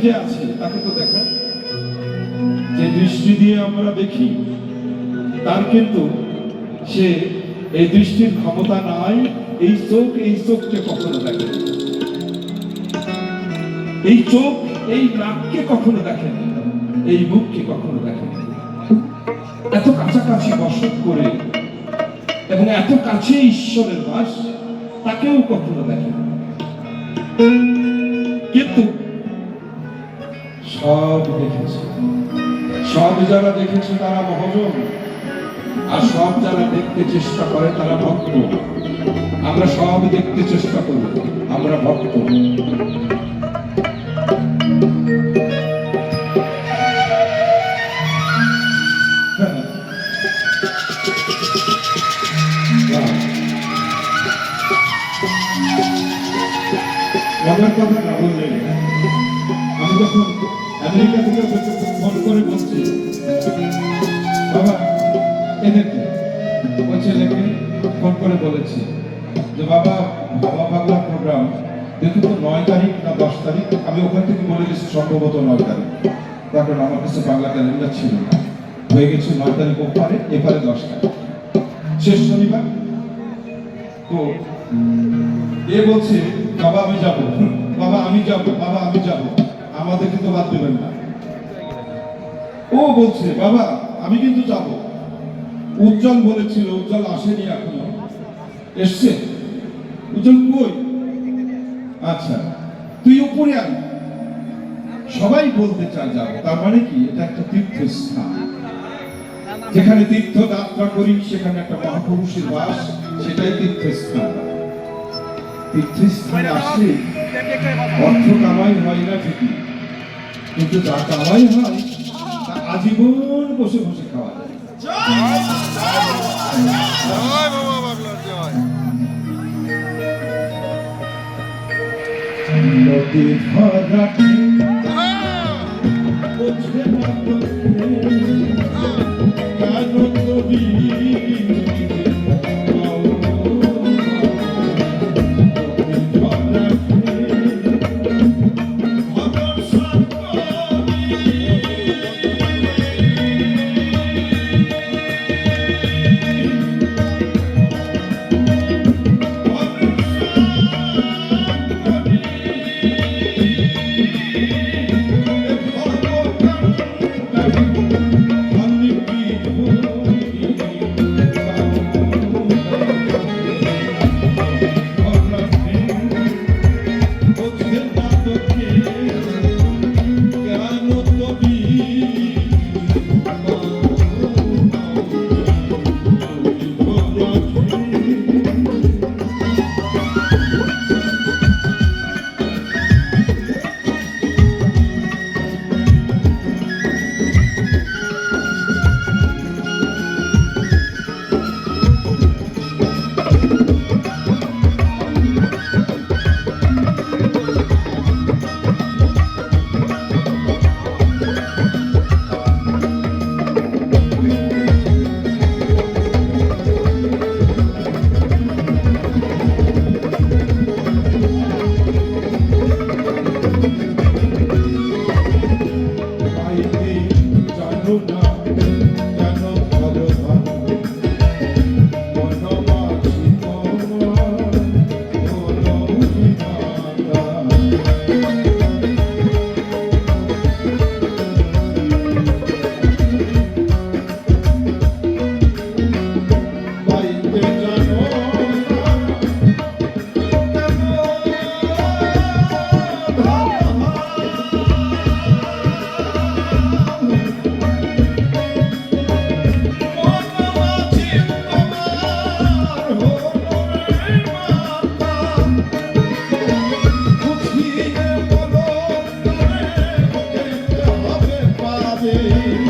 যে আছে তাকে তো দেখা, যে দৃষ্টি দিয়ে আমরা দেখি তার কিন্তু সে এই দৃষ্টির ক্ষমতা নাই। এই চোখকে কখনো দেখে, এই চোখ এই নাককে কখনো দেখেন, এই মুখকে কখনো দেখেন। এত কাছাকাছি বসত করে এবং এত কাছে ঈশ্বরের বাস, তাকেও কখনো দেখেন। কিন্তু সব দেখেছে, সব যারা দেখেছে তারা মহাজন, আর সব যারা দেখতে চেষ্টা করে তারা ভক্ত। আমরা সব দেখতে চেষ্টা করি, আমরা ভক্ত। মজার কথা না বললে, আমি যখন আমেরিকা থেকে ফোন করে বলছি, বাবা এদেরকে ওই ছেলেকে ফোন করে বলেছি যে বাবা বাবা পাগলা প্রোগ্রাম দেখুন তো 9 তারিখ না 10 তারিখ। আমি ওখান থেকে বলে গেছি সম্ভবত 9 তারিখ, কারণ আমার কাছে বাংলা ক্যালেন্ডার ছিল না। হয়ে গেছে 9 তারিখ ওপারে, এপারে 10 তারিখ, শেষ শনিবার। তো এ বলছে বাবা আমি যাব, বাবা আমি যাব, বাবা আমি যাব, আমাদের কিন্তু বাদ দেবেন না। ও বলছে বাবা আমি কিন্তু যাব। উজ্জ্বল বলেছিল, উজ্জ্বল আসেনি এখনো, এসছে। উজ্জ্বল কই? আচ্ছা তুই উপরে আয়। সবাই বলতে চায় যাবো, তার মানে কি এটা একটা তীর্থস্থান, যেখানে তীর্থ যাত্রা করি, সেখানে একটা মহাপুরুষের বাস, সেটাই তীর্থস্থান। তীর্থস্থানে আসলে অর্থ কামাই হয় না ঠিকই, কিন্তু যা কামাই হয় তা আজীবন বসে বসে খাওয়া যায়। নদী ভরাটি বোঝে না কেন কবি Hey